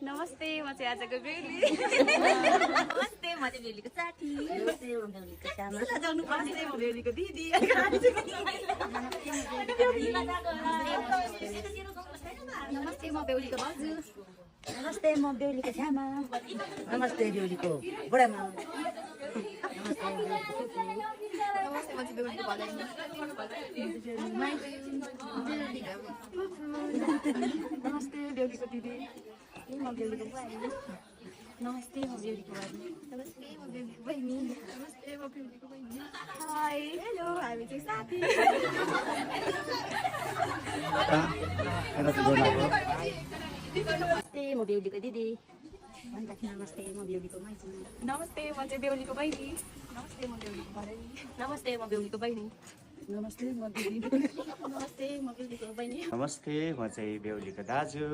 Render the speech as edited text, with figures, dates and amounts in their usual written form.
नमस्ते म चाहिँ आजको बेहुली नमस्ते म चाहिँ बेहुलीको साथी नमस्ते म बेहुलीको सामा नमस्ते म बेहुलीको दिदी नमस्ते म बेहुलीको भाउजू नमस्ते म बेहुलीको छ्यामा नमस्ते बेहुलीको बुढामा नमस्ते म चाहिँ बेहुलीको भलाइ नमस्ते बेहुलीको दिदी म बेहुलीको बुहारी नमस्ते म बेहुलीको बुहारी नमस्ते म बेहुलीको बहिनी नमस्ते म बेहुलीको बहिनी हाई हेलो हामी चाहिँ साथी नमस्ते म बेहुलीको दिदी नमस्ते म बेहुलीको माइजू नमस्ते म चाहिँ बेहुलीको बहिनी नमस्ते म बेहुलीको भलाइ नमस्ते म बेहुलीको बहिनी नमस्ते म दिदी नमस्ते म बेहुलीको बहिनी नमस्ते म चाहिँ बेहुलीको दाजु